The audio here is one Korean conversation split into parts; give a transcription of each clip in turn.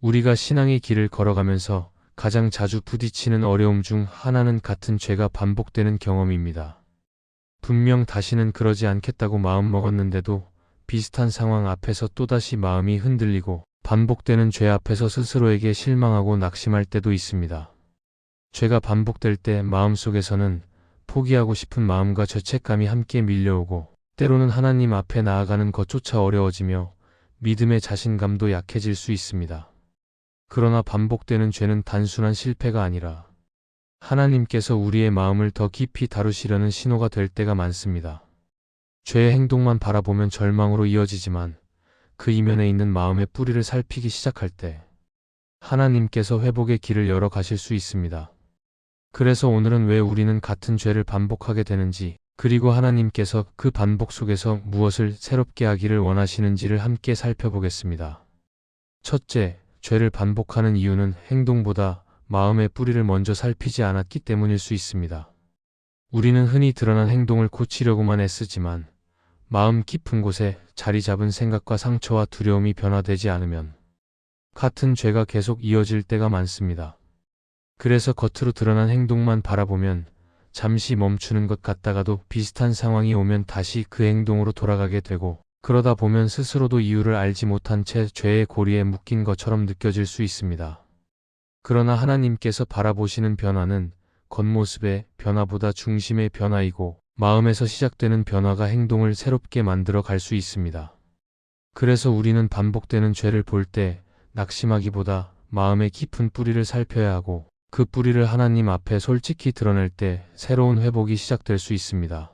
우리가 신앙의 길을 걸어가면서 가장 자주 부딪히는 어려움 중 하나는 같은 죄가 반복되는 경험입니다. 분명 다시는 그러지 않겠다고 마음먹었는데도 비슷한 상황 앞에서 또다시 마음이 흔들리고 반복되는 죄 앞에서 스스로에게 실망하고 낙심할 때도 있습니다. 죄가 반복될 때 마음속에서는 포기하고 싶은 마음과 죄책감이 함께 밀려오고 때로는 하나님 앞에 나아가는 것조차 어려워지며 믿음의 자신감도 약해질 수 있습니다. 그러나 반복되는 죄는 단순한 실패가 아니라 하나님께서 우리의 마음을 더 깊이 다루시려는 신호가 될 때가 많습니다. 죄의 행동만 바라보면 절망으로 이어지지만 그 이면에 있는 마음의 뿌리를 살피기 시작할 때 하나님께서 회복의 길을 열어 가실 수 있습니다. 그래서 오늘은 왜 우리는 같은 죄를 반복하게 되는지, 그리고 하나님께서 그 반복 속에서 무엇을 새롭게 하기를 원하시는지를 함께 살펴보겠습니다. 첫째, 죄를 반복하는 이유는 행동보다 마음의 뿌리를 먼저 살피지 않았기 때문일 수 있습니다. 우리는 흔히 드러난 행동을 고치려고만 애쓰지만 마음 깊은 곳에 자리 잡은 생각과 상처와 두려움이 변화되지 않으면 같은 죄가 계속 이어질 때가 많습니다. 그래서 겉으로 드러난 행동만 바라보면 잠시 멈추는 것 같다가도 비슷한 상황이 오면 다시 그 행동으로 돌아가게 되고, 그러다 보면 스스로도 이유를 알지 못한 채 죄의 고리에 묶인 것처럼 느껴질 수 있습니다. 그러나 하나님께서 바라보시는 변화는 겉모습의 변화보다 중심의 변화이고 마음에서 시작되는 변화가 행동을 새롭게 만들어 갈 수 있습니다. 그래서 우리는 반복되는 죄를 볼 때 낙심하기보다 마음의 깊은 뿌리를 살펴야 하고, 그 뿌리를 하나님 앞에 솔직히 드러낼 때 새로운 회복이 시작될 수 있습니다.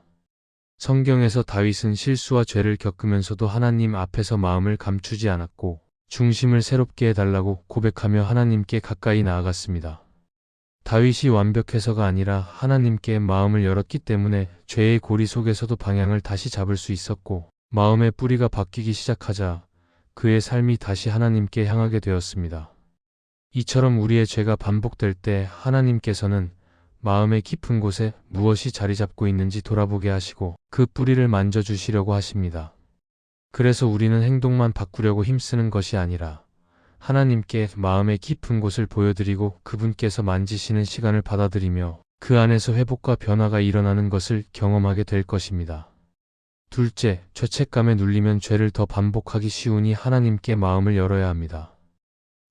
성경에서 다윗은 실수와 죄를 겪으면서도 하나님 앞에서 마음을 감추지 않았고 중심을 새롭게 해달라고 고백하며 하나님께 가까이 나아갔습니다. 다윗이 완벽해서가 아니라 하나님께 마음을 열었기 때문에 죄의 고리 속에서도 방향을 다시 잡을 수 있었고, 마음의 뿌리가 바뀌기 시작하자 그의 삶이 다시 하나님께 향하게 되었습니다. 이처럼 우리의 죄가 반복될 때 하나님께서는 마음의 깊은 곳에 무엇이 자리 잡고 있는지 돌아보게 하시고 그 뿌리를 만져주시려고 하십니다. 그래서 우리는 행동만 바꾸려고 힘쓰는 것이 아니라 하나님께 마음의 깊은 곳을 보여드리고 그분께서 만지시는 시간을 받아들이며 그 안에서 회복과 변화가 일어나는 것을 경험하게 될 것입니다. 둘째, 죄책감에 눌리면 죄를 더 반복하기 쉬우니 하나님께 마음을 열어야 합니다.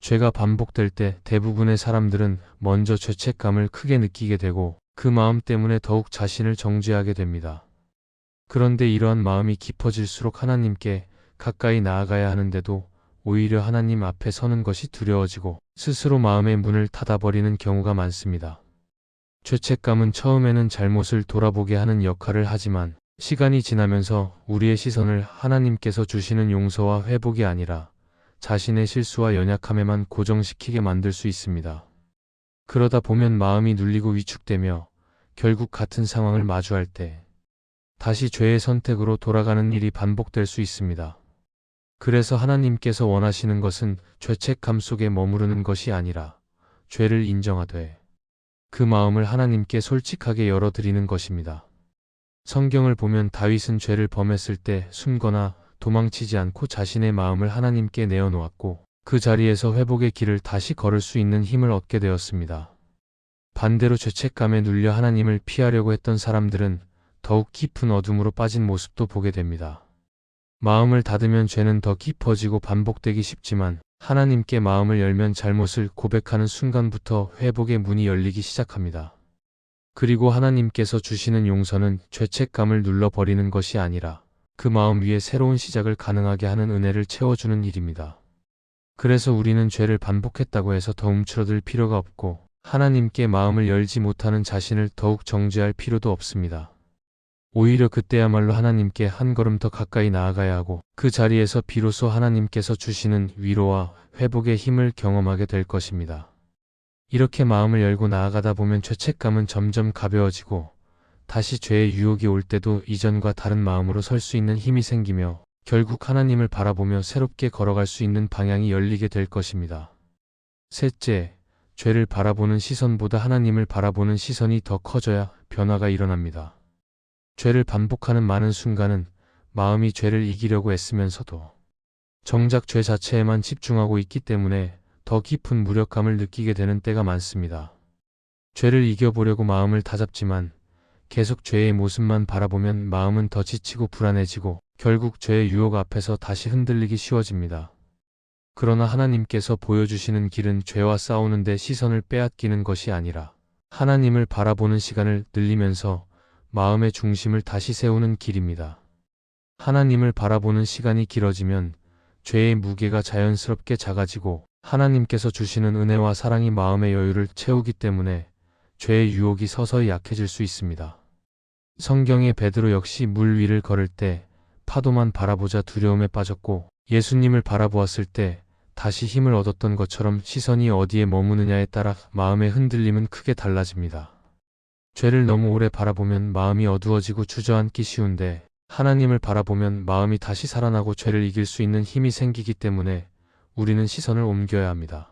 죄가 반복될 때 대부분의 사람들은 먼저 죄책감을 크게 느끼게 되고 그 마음 때문에 더욱 자신을 정죄하게 됩니다. 그런데 이러한 마음이 깊어질수록 하나님께 가까이 나아가야 하는데도 오히려 하나님 앞에 서는 것이 두려워지고 스스로 마음의 문을 닫아버리는 경우가 많습니다. 죄책감은 처음에는 잘못을 돌아보게 하는 역할을 하지만 시간이 지나면서 우리의 시선을 하나님께서 주시는 용서와 회복이 아니라 자신의 실수와 연약함에만 고정시키게 만들 수 있습니다. 그러다 보면 마음이 눌리고 위축되며 결국 같은 상황을 마주할 때 다시 죄의 선택으로 돌아가는 일이 반복될 수 있습니다. 그래서 하나님께서 원하시는 것은 죄책감 속에 머무르는 것이 아니라 죄를 인정하되 그 마음을 하나님께 솔직하게 열어드리는 것입니다. 성경을 보면 다윗은 죄를 범했을 때 숨거나 도망치지 않고 자신의 마음을 하나님께 내어놓았고 그 자리에서 회복의 길을 다시 걸을 수 있는 힘을 얻게 되었습니다. 반대로 죄책감에 눌려 하나님을 피하려고 했던 사람들은 더욱 깊은 어둠으로 빠진 모습도 보게 됩니다. 마음을 닫으면 죄는 더 깊어지고 반복되기 쉽지만 하나님께 마음을 열면 잘못을 고백하는 순간부터 회복의 문이 열리기 시작합니다. 그리고 하나님께서 주시는 용서는 죄책감을 눌러버리는 것이 아니라 그 마음 위에 새로운 시작을 가능하게 하는 은혜를 채워주는 일입니다. 그래서 우리는 죄를 반복했다고 해서 더 움츠러들 필요가 없고 하나님께 마음을 열지 못하는 자신을 더욱 정죄할 필요도 없습니다. 오히려 그때야말로 하나님께 한 걸음 더 가까이 나아가야 하고 그 자리에서 비로소 하나님께서 주시는 위로와 회복의 힘을 경험하게 될 것입니다. 이렇게 마음을 열고 나아가다 보면 죄책감은 점점 가벼워지고 다시 죄의 유혹이 올 때도 이전과 다른 마음으로 설 수 있는 힘이 생기며 결국 하나님을 바라보며 새롭게 걸어갈 수 있는 방향이 열리게 될 것입니다. 셋째, 죄를 바라보는 시선보다 하나님을 바라보는 시선이 더 커져야 변화가 일어납니다. 죄를 반복하는 많은 순간은 마음이 죄를 이기려고 애쓰면서도 정작 죄 자체에만 집중하고 있기 때문에 더 깊은 무력감을 느끼게 되는 때가 많습니다. 죄를 이겨보려고 마음을 다잡지만 계속 죄의 모습만 바라보면 마음은 더 지치고 불안해지고 결국 죄의 유혹 앞에서 다시 흔들리기 쉬워집니다. 그러나 하나님께서 보여주시는 길은 죄와 싸우는 데 시선을 빼앗기는 것이 아니라 하나님을 바라보는 시간을 늘리면서 마음의 중심을 다시 세우는 길입니다. 하나님을 바라보는 시간이 길어지면 죄의 무게가 자연스럽게 작아지고 하나님께서 주시는 은혜와 사랑이 마음의 여유를 채우기 때문에 죄의 유혹이 서서히 약해질 수 있습니다. 성경의 베드로 역시 물 위를 걸을 때 파도만 바라보자 두려움에 빠졌고 예수님을 바라보았을 때 다시 힘을 얻었던 것처럼 시선이 어디에 머무느냐에 따라 마음의 흔들림은 크게 달라집니다. 죄를 너무 오래 바라보면 마음이 어두워지고 주저앉기 쉬운데 하나님을 바라보면 마음이 다시 살아나고 죄를 이길 수 있는 힘이 생기기 때문에 우리는 시선을 옮겨야 합니다.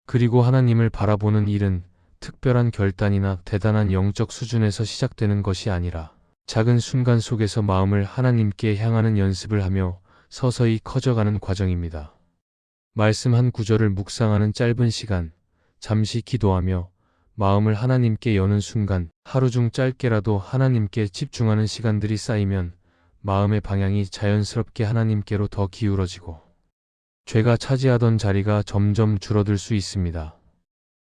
그리고 하나님을 바라보는 일은 특별한 결단이나 대단한 영적 수준에서 시작되는 것이 아니라 작은 순간 속에서 마음을 하나님께 향하는 연습을 하며 서서히 커져가는 과정입니다. 말씀 한 구절을 묵상하는 짧은 시간, 잠시 기도하며 마음을 하나님께 여는 순간, 하루 중 짧게라도 하나님께 집중하는 시간들이 쌓이면 마음의 방향이 자연스럽게 하나님께로 더 기울어지고 죄가 차지하던 자리가 점점 줄어들 수 있습니다.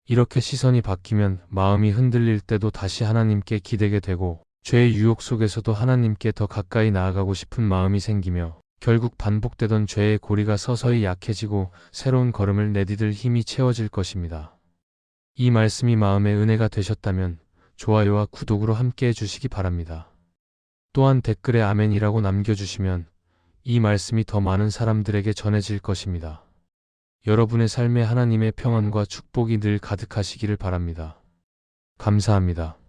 이렇게 시선이 바뀌면 마음이 흔들릴 때도 다시 하나님께 기대게 되고 죄의 유혹 속에서도 하나님께 더 가까이 나아가고 싶은 마음이 생기며 결국 반복되던 죄의 고리가 서서히 약해지고 새로운 걸음을 내디딜 힘이 채워질 것입니다. 이 말씀이 마음의 은혜가 되셨다면 좋아요와 구독으로 함께 해주시기 바랍니다. 또한 댓글에 아멘이라고 남겨주시면 이 말씀이 더 많은 사람들에게 전해질 것입니다. 여러분의 삶에 하나님의 평안과 축복이 늘 가득하시기를 바랍니다. 감사합니다.